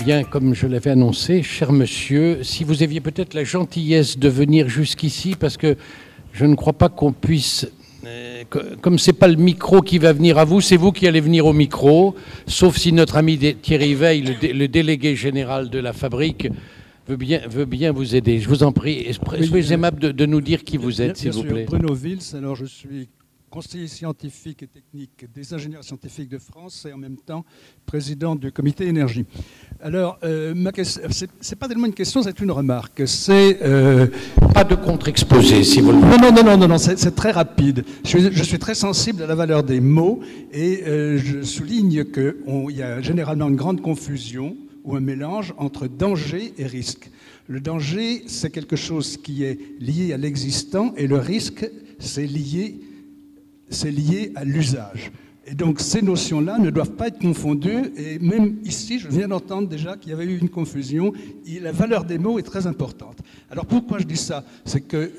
Bien, comme je l'avais annoncé, cher monsieur, si vous aviez peut-être la gentillesse de venir jusqu'ici, parce que je ne crois pas qu'on puisse... Comme ce n'est pas le micro qui va venir à vous, c'est vous qui allez venir au micro, sauf si notre ami Thierry Veil, le délégué général de la fabrique, veut bien vous aider. Je vous en prie, soyez aimable de nous dire qui vous êtes, s'il vous plaît. Bruno Vils, alors je suis conseiller scientifique et technique des ingénieurs scientifiques de France et en même temps président du comité énergie. Alors, ma question, c'est pas tellement une question, c'est une remarque. C'est pas de contre-exposé, si vous le voulez. Non, c'est très rapide. Je suis très sensible à la valeur des mots et je souligne qu'il y a généralement une grande confusion ou un mélange entre danger et risque. Le danger, c'est quelque chose qui est lié à l'existant et le risque, c'est lié à l'usage. Et donc ces notions-là ne doivent pas être confondues. Et même ici, je viens d'entendre déjà qu'il y avait eu une confusion. Et la valeur des mots est très importante. Alors pourquoi je dis ça? C'est que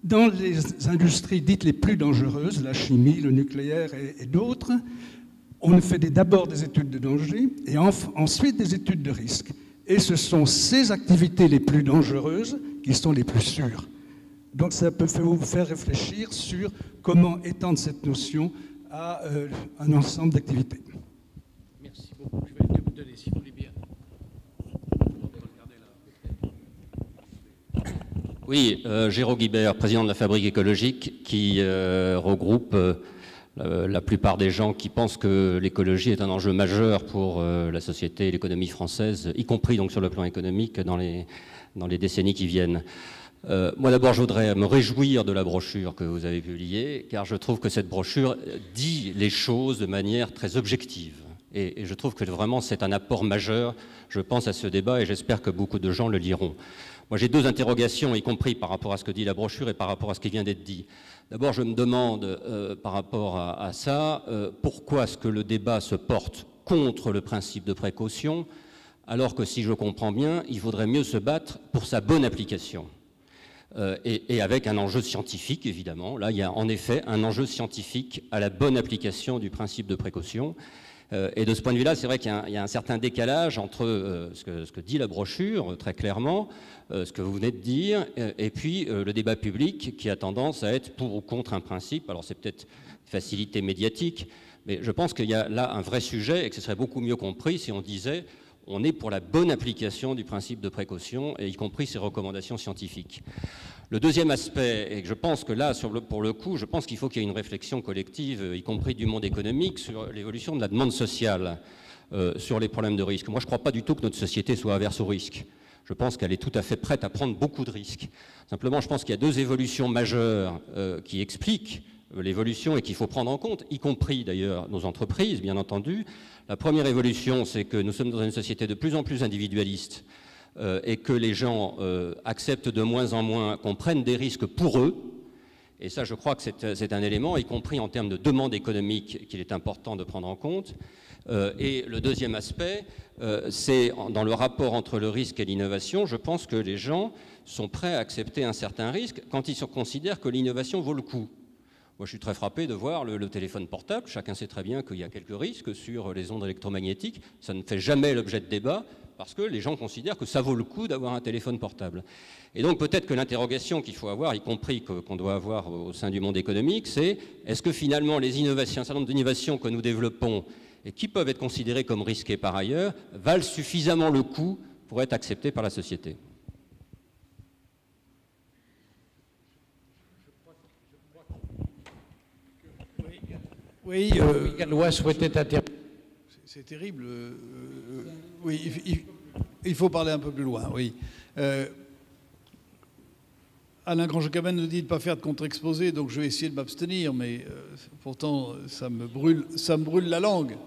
dans les industries dites les plus dangereuses, la chimie, le nucléaire et d'autres, on fait d'abord des études de danger et ensuite des études de risque. Et ce sont ces activités les plus dangereuses qui sont les plus sûres. Donc ça peut vous faire réfléchir sur comment étendre cette notion à un ensemble d'activités. Merci beaucoup. Je vais vous donner, si vous voulez bien. Oui, Géraud Guibert, président de la Fabrique écologique, qui regroupe la plupart des gens qui pensent que l'écologie est un enjeu majeur pour la société et l'économie française, y compris donc sur le plan économique dans les décennies qui viennent. Moi d'abord je voudrais me réjouir de la brochure que vous avez publiée, car je trouve que cette brochure dit les choses de manière très objective. Et je trouve que vraiment c'est un apport majeur, je pense, à ce débat, et j'espère que beaucoup de gens le liront. Moi j'ai deux interrogations, y compris par rapport à ce que dit la brochure et par rapport à ce qui vient d'être dit. D'abord je me demande par rapport à ça, pourquoi est-ce que le débat se porte contre le principe de précaution, alors que si je comprends bien, il vaudrait mieux se battre pour sa bonne application. Et avec un enjeu scientifique, évidemment. Là, il y a en effet un enjeu scientifique à la bonne application du principe de précaution. Et de ce point de vue-là, c'est vrai qu'il y a un certain décalage entre ce que dit la brochure, très clairement, ce que vous venez de dire, et puis le débat public qui a tendance à être pour ou contre un principe. Alors c'est peut-être facilité médiatique, mais je pense qu'il y a là un vrai sujet et que ce serait beaucoup mieux compris si on disait on est pour la bonne application du principe de précaution, et y compris ses recommandations scientifiques. Le deuxième aspect, et que je pense que là, pour le coup, je pense qu'il faut qu'il y ait une réflexion collective, y compris du monde économique, sur l'évolution de la demande sociale, sur les problèmes de risque. Moi, je ne crois pas du tout que notre société soit averse au risque. Je pense qu'elle est tout à fait prête à prendre beaucoup de risques. Simplement, je pense qu'il y a deux évolutions majeures qui expliquent l'évolution et qu'il faut prendre en compte, y compris d'ailleurs nos entreprises, bien entendu. La première évolution, c'est que nous sommes dans une société de plus en plus individualiste et que les gens acceptent de moins en moins qu'on prenne des risques pour eux. Et ça, je crois que c'est un élément, y compris en termes de demande économique, qu'il est important de prendre en compte. Et le deuxième aspect, c'est dans le rapport entre le risque et l'innovation. Je pense que les gens sont prêts à accepter un certain risque quand ils considèrent que l'innovation vaut le coup. Moi, je suis très frappé de voir le téléphone portable. Chacun sait très bien qu'il y a quelques risques sur les ondes électromagnétiques. Ça ne fait jamais l'objet de débat parce que les gens considèrent que ça vaut le coup d'avoir un téléphone portable. Et donc, peut-être que l'interrogation qu'il faut avoir, y compris qu'on doit avoir au sein du monde économique, c'est est-ce que finalement les innovations, un certain nombre d'innovations que nous développons et qui peuvent être considérées comme risquées par ailleurs, valent suffisamment le coup pour être acceptées par la société? Oui, Gallois souhaitait intervenir. C'est terrible. Oui, il faut parler un peu plus loin, oui. Alain Grange-Caben nous dit de ne pas faire de contre-exposé, donc je vais essayer de m'abstenir, mais pourtant ça me brûle la langue.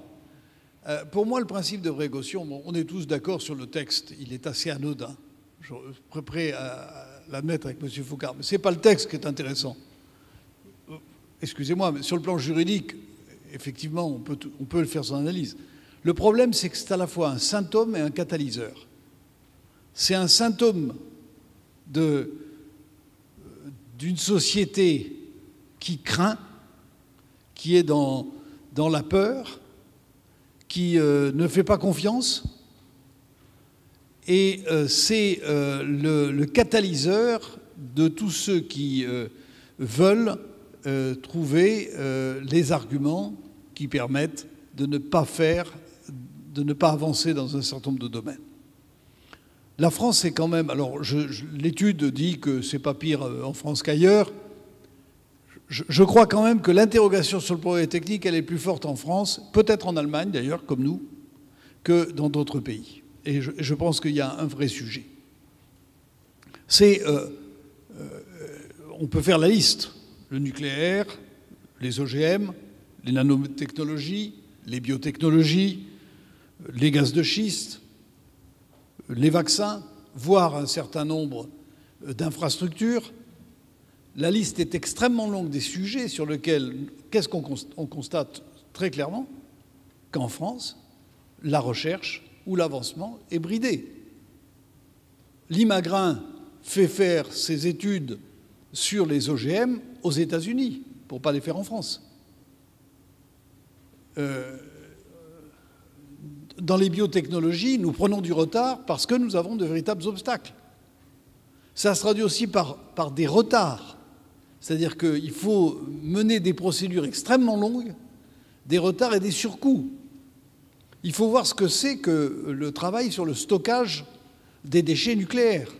Pour moi, le principe de précaution, bon, on est tous d'accord sur le texte, il est assez anodin. Je suis prêt à l'admettre avec M. Foucard, mais ce n'est pas le texte qui est intéressant. Excusez-moi, mais sur le plan juridique, effectivement, on peut le faire sans analyse. Le problème, c'est que c'est à la fois un symptôme et un catalyseur. C'est un symptôme d'une société qui craint, qui est dans la peur, qui ne fait pas confiance, Et c'est le catalyseur de tous ceux qui veulent trouver les arguments qui permettent de ne pas avancer dans un certain nombre de domaines. La France est quand même... Alors, l'étude dit que c'est pas pire en France qu'ailleurs. Je crois quand même que l'interrogation sur le progrès technique, elle est plus forte en France, peut-être en Allemagne d'ailleurs, comme nous, que dans d'autres pays. Et je pense qu'il y a un vrai sujet. On peut faire la liste. Le nucléaire, les OGM, les nanotechnologies, les biotechnologies, les gaz de schiste, les vaccins, voire un certain nombre d'infrastructures. La liste est extrêmement longue des sujets sur lesquels, qu'est-ce qu'on constate très clairement? Qu'en France, la recherche ou l'avancement est bridé. L'Imagrin fait faire ses études sur les OGM aux États-Unis, pour ne pas les faire en France. Dans les biotechnologies, nous prenons du retard parce que nous avons de véritables obstacles. Ça se traduit aussi par des retards. C'est-à-dire qu'il faut mener des procédures extrêmement longues, des retards et des surcoûts. Il faut voir ce que c'est que le travail sur le stockage des déchets nucléaires.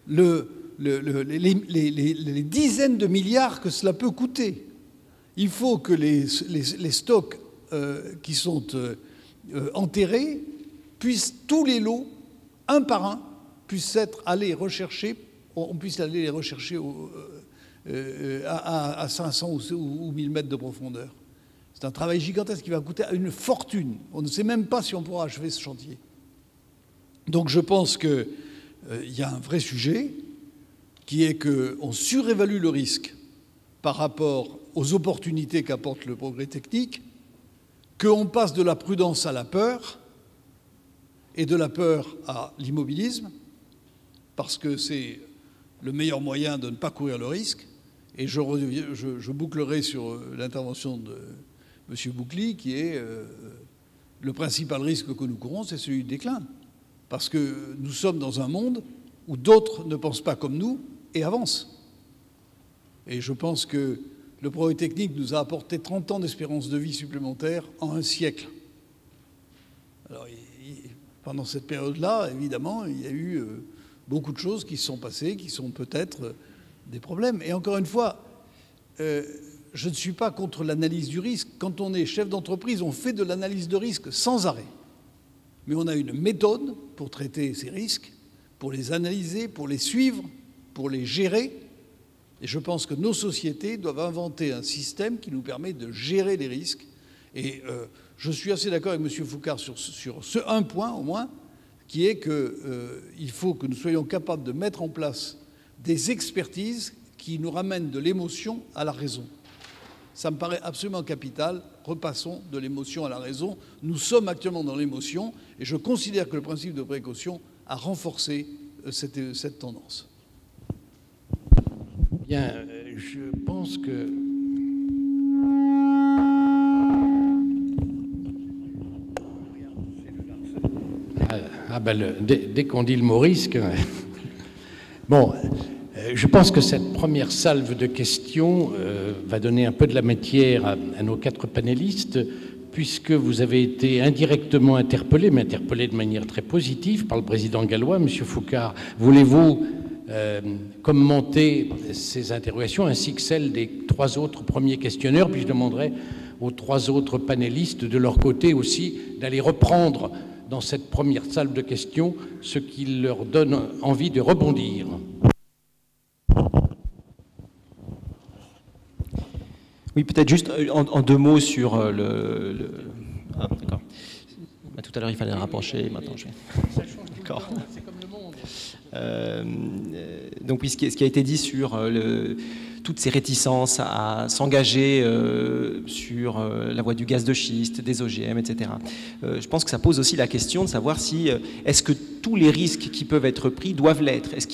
Les dizaines de milliards que cela peut coûter. Il faut que les stocks qui sont enterrés puissent, tous les lots, un par un, puissent aller rechercher, on puisse aller les rechercher à 500 ou 1000 mètres de profondeur. C'est un travail gigantesque qui va coûter une fortune. On ne sait même pas si on pourra achever ce chantier. Donc je pense qu'il y a un vrai sujet qui est qu'on surévalue le risque par rapport aux opportunités qu'apporte le progrès technique, qu'on passe de la prudence à la peur et de la peur à l'immobilisme, parce que c'est le meilleur moyen de ne pas courir le risque. Et je bouclerai sur l'intervention de M. Boucli, qui est le principal risque que nous courons, c'est celui du déclin. Parce que nous sommes dans un monde où d'autres ne pensent pas comme nous et avancent. Et je pense que le progrès technique nous a apporté 30 ans d'espérance de vie supplémentaire en un siècle. Alors, pendant cette période-là, évidemment, il y a eu beaucoup de choses qui se sont passées, qui sont peut-être des problèmes. Et encore une fois, je ne suis pas contre l'analyse du risque. Quand on est chef d'entreprise, on fait de l'analyse de risque sans arrêt. Mais on a une méthode pour traiter ces risques, pour les analyser, pour les suivre, pour les gérer. Et je pense que nos sociétés doivent inventer un système qui nous permet de gérer les risques. Et je suis assez d'accord avec M. Foucard sur ce un point au moins, qui est qu'il faut que nous soyons capables de mettre en place des expertises qui nous ramènent de l'émotion à la raison. Ça me paraît absolument capital. Repassons de l'émotion à la raison. Nous sommes actuellement dans l'émotion et je considère que le principe de précaution a renforcé cette tendance. Bien, je pense que... dès qu'on dit le mot risque... Bon, je pense que cette première salve de questions va donner un peu de la matière à nos 4 panélistes, puisque vous avez été indirectement interpellés, mais interpellés de manière très positive par le président gallois, M. Foucard. Voulez-vous commenter ces interrogations, ainsi que celles des 3 autres premiers questionneurs, puis je demanderai aux 3 autres panélistes de leur côté aussi d'aller reprendre dans cette première salve de questions ce qui leur donne envie de rebondir. Oui, peut-être juste en 2 mots sur Ah, d'accord. Tout à l'heure, il fallait rapprocher, maintenant je vais... D'accord. C'est comme le monde. Donc oui, ce qui a été dit sur toutes ces réticences à s'engager sur la voie du gaz de schiste, des OGM, etc. Je pense que ça pose aussi la question de savoir si est-ce que tous les risques qui peuvent être pris doivent l'être? Est-ce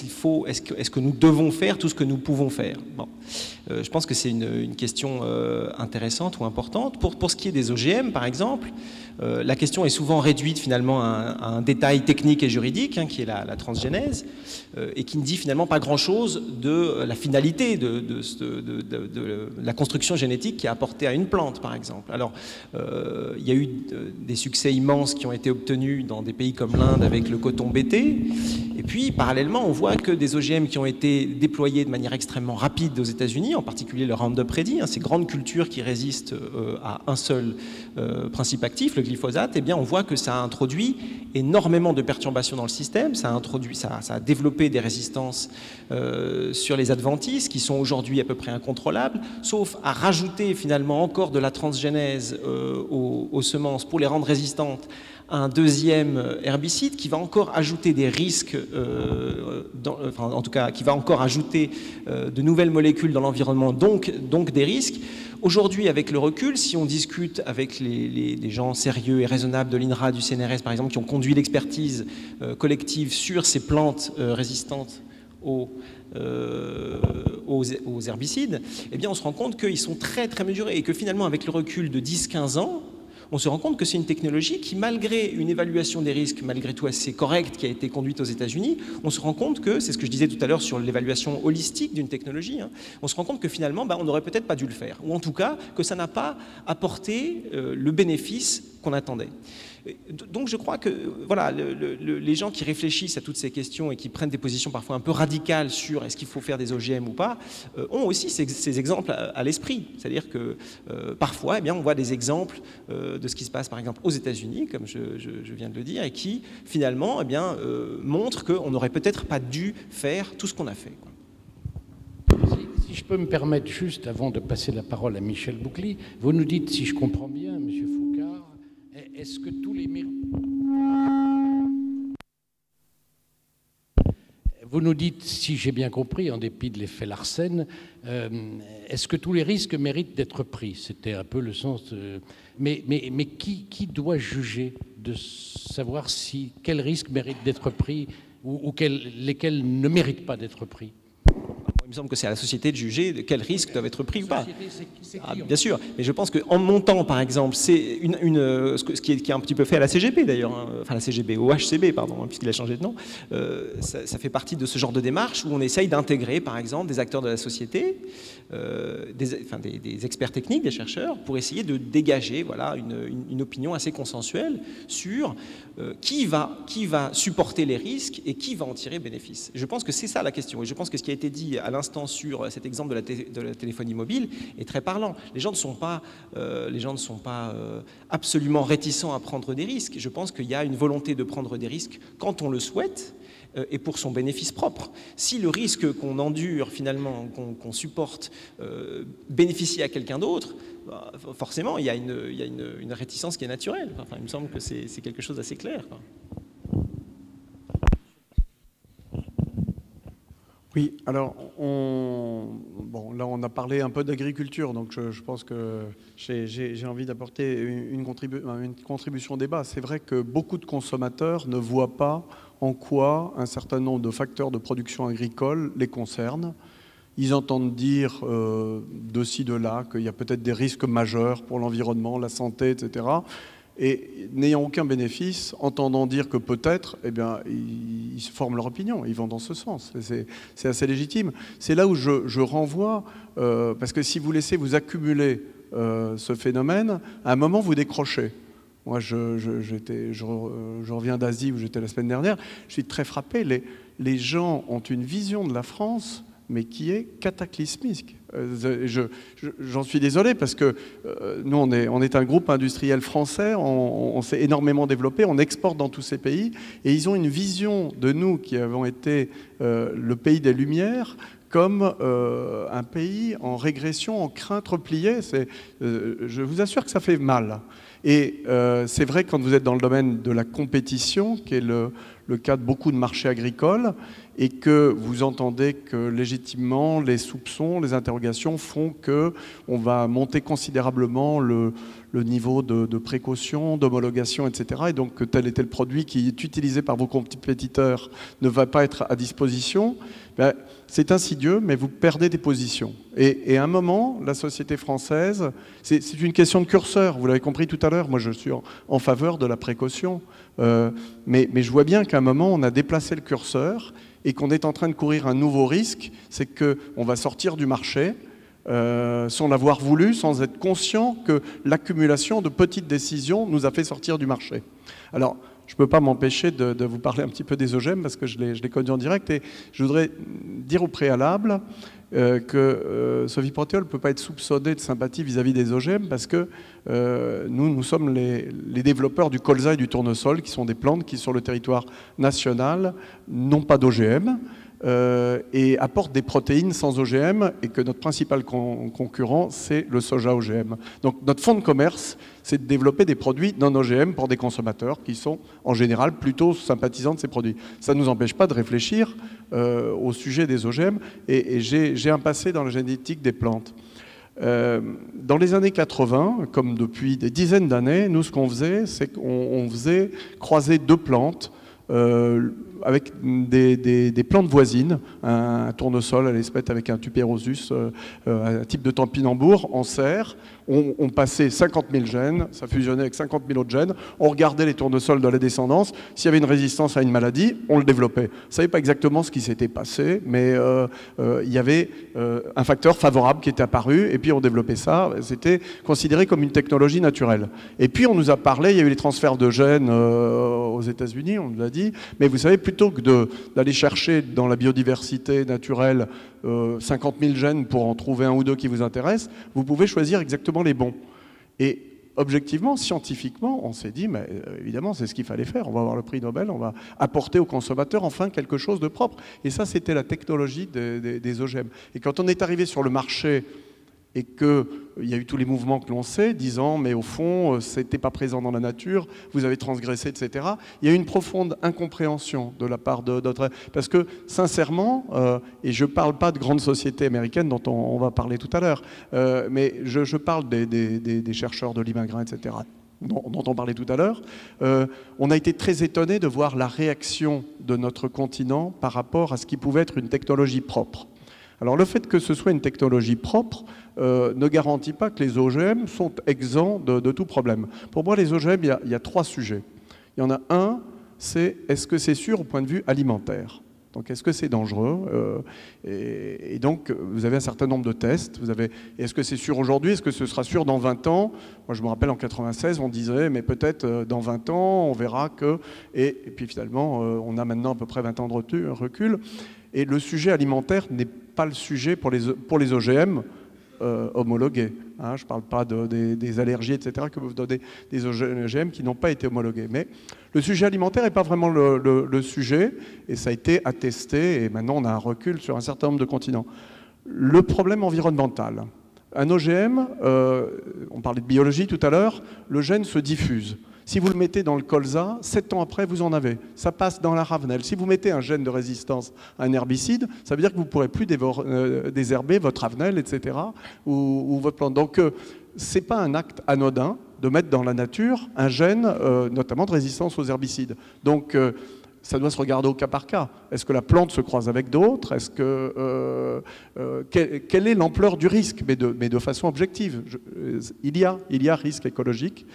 que nous devons faire tout ce que nous pouvons faire? Bon. Je pense que c'est une question intéressante ou importante. Pour ce qui est des OGM, par exemple, la question est souvent réduite finalement à un détail technique et juridique, qui est la transgénèse, et qui ne dit finalement pas grand-chose de la finalité de la construction génétique qui est apportée à une plante, par exemple. Alors, il y a eu des succès immenses qui ont été obtenus dans des pays comme l'Inde avec le coton BT, et puis parallèlement, on voit que des OGM qui ont été déployés de manière extrêmement rapide aux États-Unis, en particulier le Roundup Ready, ces grandes cultures qui résistent à un seul principe actif, le glyphosate, eh bien on voit que ça a introduit énormément de perturbations dans le système, ça a développé des résistances sur les adventices qui sont aujourd'hui à peu près incontrôlables, sauf à rajouter finalement encore de la transgénèse aux semences pour les rendre résistantes à un deuxième herbicide qui va encore ajouter des risques, en tout cas qui va encore ajouter de nouvelles molécules dans l'environnement, donc des risques. Aujourd'hui, avec le recul, si on discute avec les gens sérieux et raisonnables de l'INRA, du CNRS par exemple, qui ont conduit l'expertise collective sur ces plantes résistantes aux herbicides, eh bien on se rend compte qu'ils sont très très mesurés et que finalement avec le recul de 10-15 ans, on se rend compte que c'est une technologie qui, malgré une évaluation des risques, malgré tout assez correcte, qui a été conduite aux États-Unis, on se rend compte que, c'est ce que je disais tout à l'heure sur l'évaluation holistique d'une technologie, on se rend compte que finalement, on n'aurait peut-être pas dû le faire, ou en tout cas que ça n'a pas apporté le bénéfice qu'on attendait. Donc je crois que voilà, les gens qui réfléchissent à toutes ces questions et qui prennent des positions parfois un peu radicales sur est-ce qu'il faut faire des OGM ou pas, ont aussi ces exemples à l'esprit. C'est-à-dire que parfois, on voit des exemples de ce qui se passe par exemple aux États-Unis, comme je viens de le dire, et qui finalement montrent qu'on n'aurait peut-être pas dû faire tout ce qu'on a fait, quoi. Si je peux me permettre juste, avant de passer la parole à Michel Boucli, vous nous dites, si je comprends bien, M. Foucard, est-ce que tous les mérites... Vous nous dites, si j'ai bien compris, en dépit de l'effet Larsen, est-ce que tous les risques méritent d'être pris? C'était un peu le sens... Mais qui doit juger de savoir quels risques méritent d'être pris ou lesquels ne méritent pas d'être pris? Il me semble que c'est à la société de juger de quels risques doivent être pris ou pas. Bien sûr, mais je pense qu'en montant, par exemple, c'est ce qui est un petit peu fait à la CGP d'ailleurs, enfin la CGB, au HCB, pardon, puisqu'il a changé de nom, ça fait partie de ce genre de démarche où on essaye d'intégrer, par exemple, des acteurs de la société, des experts techniques, des chercheurs, pour essayer de dégager une opinion assez consensuelle sur qui va supporter les risques et qui va en tirer bénéfice. Je pense que c'est ça la question, et je pense que ce qui a été dit à l'instant sur cet exemple de la téléphonie mobile est très parlant. Les gens ne sont pas absolument réticents à prendre des risques. Je pense qu'il y a une volonté de prendre des risques quand on le souhaite et pour son bénéfice propre. Si le risque qu'on endure finalement, qu'on supporte, bénéficie à quelqu'un d'autre, forcément il y a une réticence qui est naturelle. Enfin, il me semble que c'est quelque chose d'assez clair, quoi. Oui, alors, là on a parlé un peu d'agriculture, donc je pense que j'ai envie d'apporter une contribution au débat. C'est vrai que beaucoup de consommateurs ne voient pas en quoi un certain nombre de facteurs de production agricole les concernent. Ils entendent dire de ci, de là, qu'il y a peut-être des risques majeurs pour l'environnement, la santé, etc. Et n'ayant aucun bénéfice, entendant dire que peut-être, ils se forment leur opinion, ils vont dans ce sens. C'est assez légitime. C'est là où je renvoie, parce que si vous laissez vous accumuler ce phénomène, à un moment vous décrochez. Moi, je reviens d'Asie où j'étais la semaine dernière, je suis très frappé. Les gens ont une vision de la France, mais qui est cataclysmique. J'en suis désolé parce que nous, on est un groupe industriel français, on s'est énormément développé, on exporte dans tous ces pays, et ils ont une vision de nous qui avons été le pays des Lumières comme un pays en régression, en crainte repliée. Je vous assure que ça fait mal. Et c'est vrai quand vous êtes dans le domaine de la compétition, qui est le cas de beaucoup de marchés agricoles, et que vous entendez que légitimement les soupçons, les interrogations font qu'on va monter considérablement le niveau de précaution, d'homologation, etc. Et donc que tel et tel produit qui est utilisé par vos compétiteurs ne va pas être à disposition, ben, c'est insidieux, mais vous perdez des positions. Et à un moment, la société française, c'est une question de curseur, vous l'avez compris tout à l'heure, moi je suis en faveur de la précaution, mais je vois bien qu'à un moment, on a déplacé le curseur et qu'on est en train de courir un nouveau risque, c'est qu'on va sortir du marché sans l'avoir voulu, sans être conscient que l'accumulation de petites décisions nous a fait sortir du marché. Alors, je ne peux pas m'empêcher de vous parler un petit peu des OGM parce que je les connais en direct et je voudrais dire au préalable que Sofiproteol ne peut pas être soupçonné de sympathie vis-à-vis des OGM parce que nous sommes les développeurs du colza et du tournesol qui sont des plantes qui sur le territoire national n'ont pas d'OGM et apportent des protéines sans OGM et que notre principal concurrent c'est le soja OGM. Donc notre fonds de commerce c'est de développer des produits non OGM pour des consommateurs qui sont en général plutôt sympathisants de ces produits. Ça ne nous empêche pas de réfléchir au sujet des OGM et j'ai un passé dans la génétique des plantes. Dans les années 80, comme depuis des dizaines d'années, nous ce qu'on faisait, c'est qu'on faisait croiser deux plantes avec des plantes voisines, un tournesol à l'espèce avec un tupérosus, un type de topinambour en serre. On passait 50 000 gènes, ça fusionnait avec 50 000 autres gènes. On regardait les tournesols de la descendance. S'il y avait une résistance à une maladie, on le développait. On ne savait pas exactement ce qui s'était passé, mais il y avait un facteur favorable qui était apparu, et puis on développait ça. C'était considéré comme une technologie naturelle. Et puis on nous a parlé, il y a eu les transferts de gènes aux États-Unis, on nous l'a dit, mais vous savez, plutôt que d'aller chercher dans la biodiversité naturelle 50 000 gènes pour en trouver un ou deux qui vous intéressent, vous pouvez choisir exactement les bons. Et objectivement, scientifiquement, on s'est dit, mais évidemment, c'est ce qu'il fallait faire. On va avoir le prix Nobel, on va apporter aux consommateurs enfin quelque chose de propre. Et ça, c'était la technologie des OGM. Et quand on est arrivé sur le marché et qu'il y a eu tous les mouvements que l'on sait, disant, mais au fond, c'était pas présent dans la nature, vous avez transgressé, etc. Il y a eu une profonde incompréhension de la part de d'autres. Parce que, sincèrement, et je parle pas de grandes sociétés américaines dont on va parler tout à l'heure, mais je parle des chercheurs de l'Imagrin, etc., dont on parlait tout à l'heure, on a été très étonnés de voir la réaction de notre continent par rapport à ce qui pouvait être une technologie propre. Alors le fait que ce soit une technologie propre ne garantit pas que les OGM sont exempts de tout problème. Pour moi, les OGM, il y a trois sujets. Il y en a un, c'est est-ce que c'est sûr au point de vue alimentaire ? Donc est-ce que c'est dangereux ? Et donc vous avez un certain nombre de tests. Est-ce que c'est sûr aujourd'hui ? Est-ce que ce sera sûr dans 20 ans ? Moi je me rappelle en 96, on disait mais peut-être dans 20 ans, on verra que... Et puis finalement, on a maintenant à peu près 20 ans de recul. Et le sujet alimentaire n'est pas le sujet pour les OGM homologués. Hein, je ne parle pas des allergies, etc., que vous donnez des OGM qui n'ont pas été homologués. Mais le sujet alimentaire n'est pas vraiment le sujet, et ça a été attesté, et maintenant on a un recul sur un certain nombre de continents. Le problème environnemental. Un OGM, on parlait de biologie tout à l'heure, le gène se diffuse. Si vous le mettez dans le colza, 7 ans après, vous en avez. Ça passe dans la ravenelle. Si vous mettez un gène de résistance à un herbicide, ça veut dire que vous ne pourrez plus désherber votre ravenelle, etc., ou votre plante. Donc, ce n'est pas un acte anodin de mettre dans la nature un gène, notamment de résistance aux herbicides. Donc, ça doit se regarder au cas par cas. Est-ce que la plante se croise avec d'autres ? Est-ce que quelle est l'ampleur du risque, mais de façon objective. Il y a risque écologique,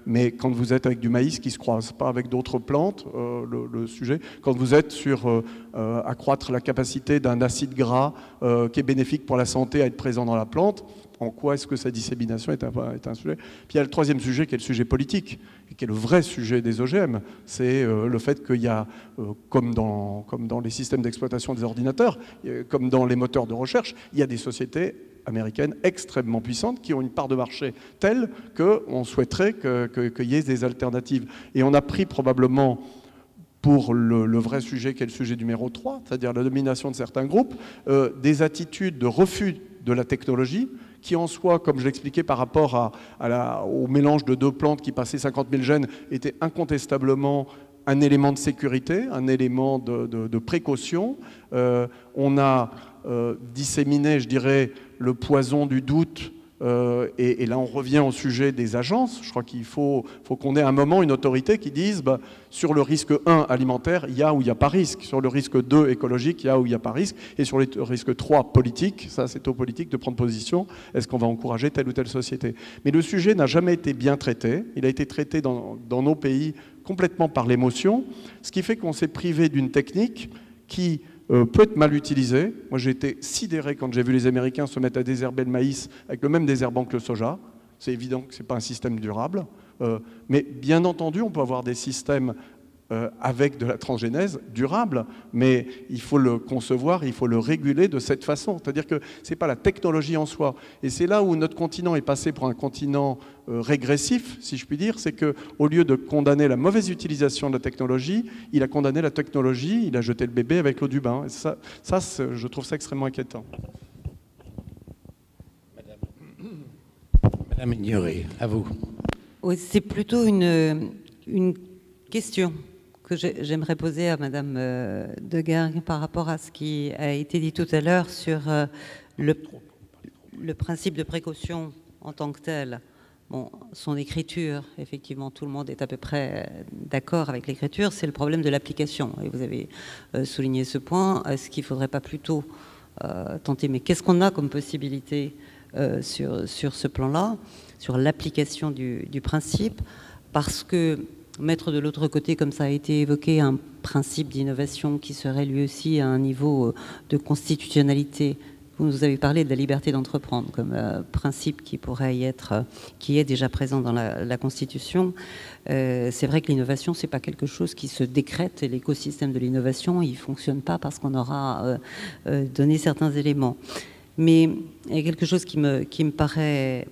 mais quand vous êtes avec du maïs qui ne se croise pas avec d'autres plantes, le sujet, quand vous êtes sur accroître la capacité d'un acide gras qui est bénéfique pour la santé à être présent dans la plante, en quoi est-ce que sa dissémination est un sujet ? Puis il y a le troisième sujet qui est le sujet politique, et qui est le vrai sujet des OGM. C'est le fait qu'il y a, comme dans les systèmes d'exploitation des ordinateurs, comme dans les moteurs de recherche, il y a des sociétés américaines extrêmement puissantes qui ont une part de marché telle qu'on souhaiterait qu'il y ait des alternatives. Et on a pris probablement, pour le vrai sujet qui est le sujet numéro 3, c'est-à-dire la domination de certains groupes, des attitudes de refus de la technologie qui en soi, comme je l'expliquais par rapport au mélange de 2 plantes qui passaient 50 000 gènes, était incontestablement un élément de sécurité, un élément de précaution. On a disséminé, je dirais, le poison du doute. Et là, on revient au sujet des agences. Je crois qu'il faut qu'on ait à un moment une autorité qui dise sur le risque 1 alimentaire, il y a ou il n'y a pas risque. Sur le risque 2 écologique, il y a ou il n'y a pas risque. Et sur le risque 3 politique, ça c'est aux politiques de prendre position. Est-ce qu'on va encourager telle ou telle société? Mais le sujet n'a jamais été bien traité. Il a été traité dans nos pays complètement par l'émotion, ce qui fait qu'on s'est privé d'une technique qui peut être mal utilisée. Moi, j'ai été sidéré quand j'ai vu les Américains se mettre à désherber le maïs avec le même désherbant que le soja. C'est évident que ce n'est pas un système durable. Mais bien entendu, on peut avoir des systèmes avec de la transgénèse durable, mais il faut le concevoir, il faut le réguler de cette façon. C'est-à-dire que ce n'est pas la technologie en soi. Et c'est là où notre continent est passé pour un continent régressif, si je puis dire, c'est qu'au lieu de condamner la mauvaise utilisation de la technologie, il a condamné la technologie, il a jeté le bébé avec l'eau du bain. Et ça, je trouve ça extrêmement inquiétant. Madame Ignoré, à vous. Oui, c'est plutôt une question que j'aimerais poser à Madame Deguergue par rapport à ce qui a été dit tout à l'heure sur le principe de précaution en tant que tel. Bon, son écriture, effectivement, tout le monde est à peu près d'accord avec l'écriture, c'est le problème de l'application. Et vous avez souligné ce point. Est-ce qu'il ne faudrait pas plutôt tenter, mais qu'est-ce qu'on a comme possibilité sur ce plan-là, sur l'application du principe? Parce que mettre de l'autre côté, comme ça a été évoqué, un principe d'innovation qui serait lui aussi à un niveau de constitutionnalité. Vous nous avez parlé de la liberté d'entreprendre comme principe qui pourrait y être, qui est déjà présent dans la Constitution. C'est vrai que l'innovation, c'est pas quelque chose qui se décrète, et l'écosystème de l'innovation, il ne fonctionne pas parce qu'on aura donné certains éléments. Mais il y a quelque chose qui me paraît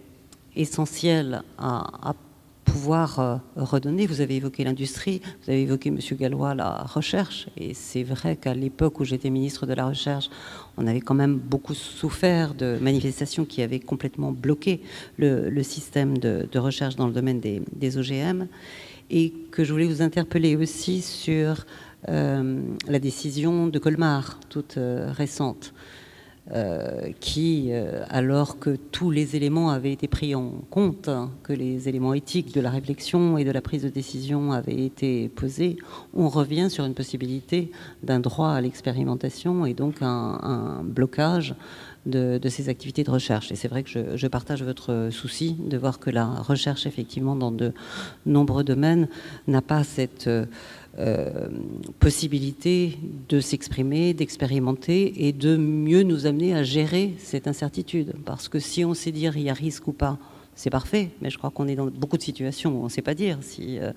essentiel à pouvoir redonner. Vous avez évoqué l'industrie, vous avez évoqué, Monsieur Gallois, la recherche, et c'est vrai qu'à l'époque où j'étais ministre de la Recherche, on avait quand même beaucoup souffert de manifestations qui avaient complètement bloqué le système de recherche dans le domaine des OGM, et que je voulais vous interpeller aussi sur la décision de Colmar, toute récente, qui, alors que tous les éléments avaient été pris en compte, que les éléments éthiques de la réflexion et de la prise de décision avaient été posés, on revient sur une possibilité d'un droit à l'expérimentation et donc un blocage de ces activités de recherche. Et c'est vrai que je partage votre souci de voir que la recherche, effectivement, dans de nombreux domaines, n'a pas cette possibilité de s'exprimer, d'expérimenter et de mieux nous amener à gérer cette incertitude. Parce que si on sait dire il y a risque ou pas, c'est parfait, mais je crois qu'on est dans beaucoup de situations où on ne sait pas dire s'il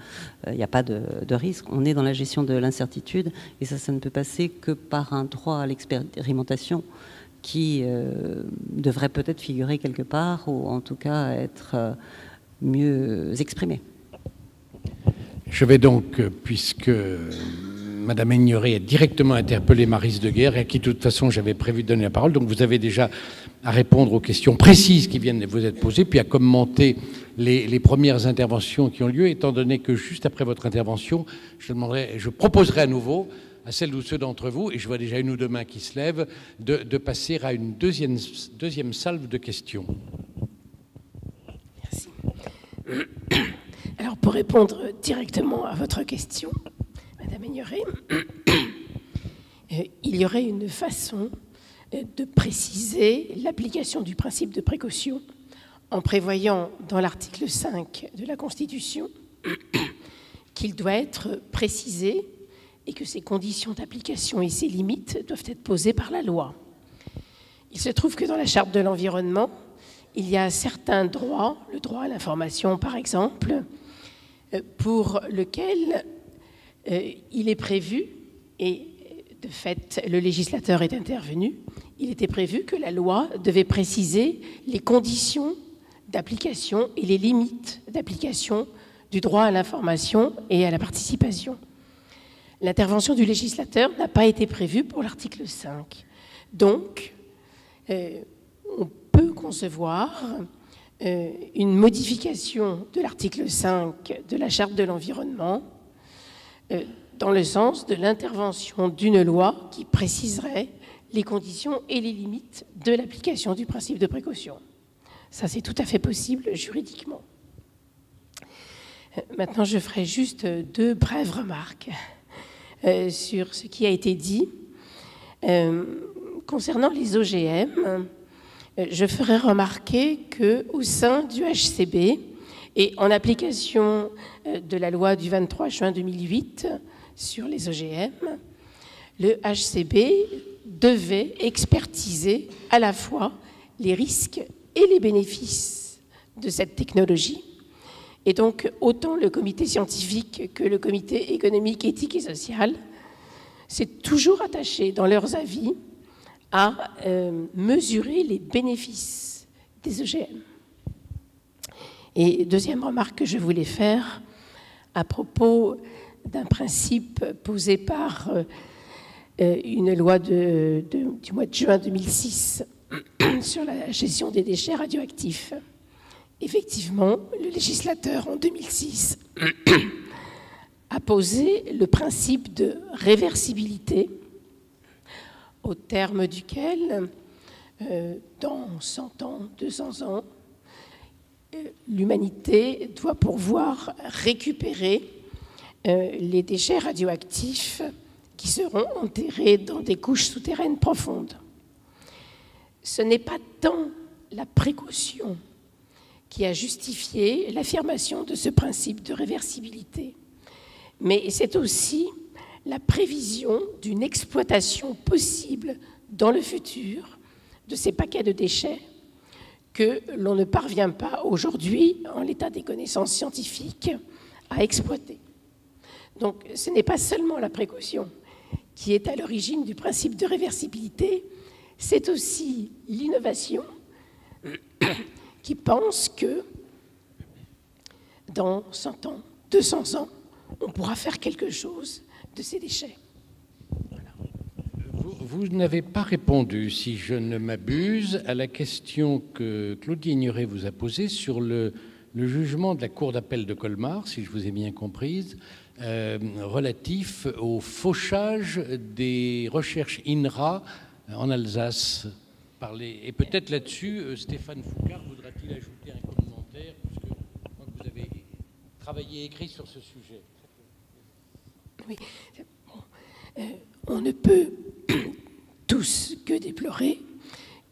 n'y a pas de risque. On est dans la gestion de l'incertitude, et ça ne peut passer que par un droit à l'expérimentation qui devrait peut-être figurer quelque part, ou en tout cas être mieux exprimé. Je vais donc, puisque Madame Ignoré a directement interpellé Maryse Deguergue, et à qui de toute façon j'avais prévu de donner la parole, donc vous avez déjà à répondre aux questions précises qui viennent de vous être posées, puis à commenter les premières interventions qui ont lieu, étant donné que juste après votre intervention, je proposerai à nouveau à celles ou ceux d'entre vous, et je vois déjà une ou deux mains qui se lèvent, de passer à une deuxième salve de questions. Merci. Alors, pour répondre directement à votre question, Madame Ignoré, il y aurait une façon de préciser l'application du principe de précaution en prévoyant dans l'article 5 de la Constitution qu'il doit être précisé et que ses conditions d'application et ses limites doivent être posées par la loi. Il se trouve que dans la Charte de l'environnement, il y a certains droits, le droit à l'information par exemple, pour lequel il est prévu, et de fait le législateur est intervenu, il était prévu que la loi devait préciser les conditions d'application et les limites d'application du droit à l'information et à la participation. L'intervention du législateur n'a pas été prévue pour l'article 5. Donc, on peut concevoir une modification de l'article 5 de la Charte de l'environnement dans le sens de l'intervention d'une loi qui préciserait les conditions et les limites de l'application du principe de précaution. Ça, c'est tout à fait possible juridiquement. Maintenant, je ferai juste 2 brèves remarques sur ce qui a été dit. Concernant les OGM, je ferai remarquer qu'au sein du HCB, et en application de la loi du 23 juin 2008 sur les OGM, le HCB devait expertiser à la fois les risques et les bénéfices de cette technologie. Et donc, autant le comité scientifique que le comité économique, éthique et social s'est toujours attaché dans leurs avis à mesurer les bénéfices des OGM. Et deuxième remarque que je voulais faire à propos d'un principe posé par une loi du mois de juin 2006 sur la gestion des déchets radioactifs. Effectivement, le législateur en 2006 a posé le principe de réversibilité au terme duquel, dans 100 ans, 200 ans, l'humanité doit pouvoir récupérer les déchets radioactifs qui seront enterrés dans des couches souterraines profondes. Ce n'est pas tant la précaution qui a justifié l'affirmation de ce principe de réversibilité, mais c'est aussi la prévision d'une exploitation possible dans le futur de ces paquets de déchets que l'on ne parvient pas aujourd'hui, en l'état des connaissances scientifiques, à exploiter. Donc ce n'est pas seulement la précaution qui est à l'origine du principe de réversibilité, c'est aussi l'innovation qui pense que dans 100 ans, 200 ans, on pourra faire quelque chose de ces déchets. Voilà. Vous n'avez pas répondu, si je ne m'abuse, à la question que Claudie Ignoret vous a posée sur le jugement de la Cour d'appel de Colmar, si je vous ai bien comprise, relatif au fauchage des recherches INRA en Alsace. Et peut-être là-dessus, Stéphane Foucard voudra-t-il ajouter un commentaire, puisque je crois que vous avez travaillé et écrit sur ce sujet. Oui. On ne peut tous que déplorer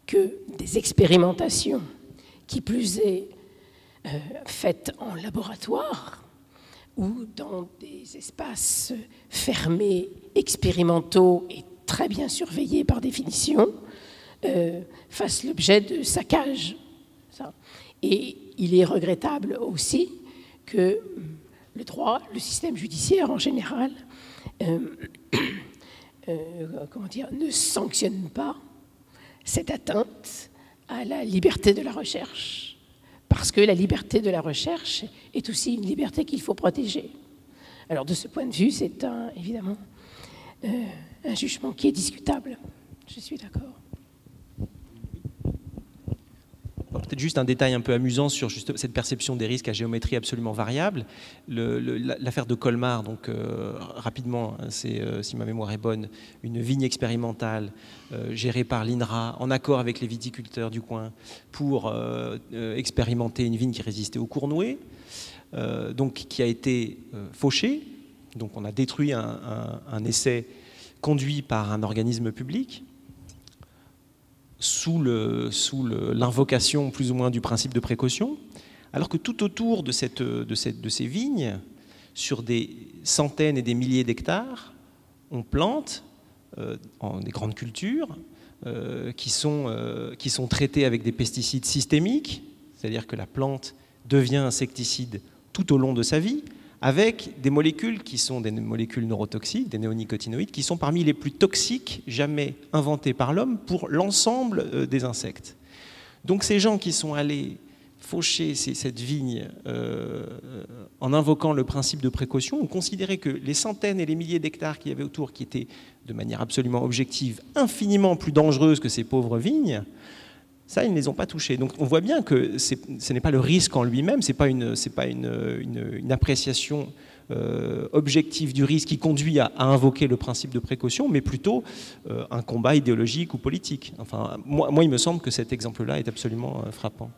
que des expérimentations, qui plus est faites en laboratoire ou dans des espaces fermés, expérimentaux et très bien surveillés par définition, fassent l'objet de saccages. Et il est regrettable aussi que le droit, le système judiciaire en général, ne sanctionne pas cette atteinte à la liberté de la recherche, parce que la liberté de la recherche est aussi une liberté qu'il faut protéger. Alors de ce point de vue, c'est évidemment un jugement qui est discutable. Je suis d'accord. Peut-être juste un détail un peu amusant sur juste cette perception des risques à géométrie absolument variable. L'affaire de Colmar, donc rapidement, c'est, si ma mémoire est bonne, une vigne expérimentale gérée par l'INRA en accord avec les viticulteurs du coin pour expérimenter une vigne qui résistait aux cournouées, donc qui a été fauchée. Donc on a détruit un essai conduit par un organisme public, sous l'invocation plus ou moins du principe de précaution, alors que tout autour de ces vignes, sur des centaines et des milliers d'hectares, on plante des grandes cultures qui sont traitées avec des pesticides systémiques, c'est-à-dire que la plante devient insecticide tout au long de sa vie, avec des molécules qui sont des molécules neurotoxiques, des néonicotinoïdes, qui sont parmi les plus toxiques jamais inventées par l'homme pour l'ensemble des insectes. Donc ces gens qui sont allés faucher cette vigne en invoquant le principe de précaution ont considéré que les centaines et les milliers d'hectares qu'il y avait autour, qui étaient de manière absolument objective infiniment plus dangereuses que ces pauvres vignes, Ça, ils ne les ont pas touchés. Donc on voit bien que ce n'est pas le risque en lui-même, ce n'est pas une appréciation objective du risque qui conduit à invoquer le principe de précaution, mais plutôt un combat idéologique ou politique. Enfin, moi, il me semble que cet exemple-là est absolument frappant.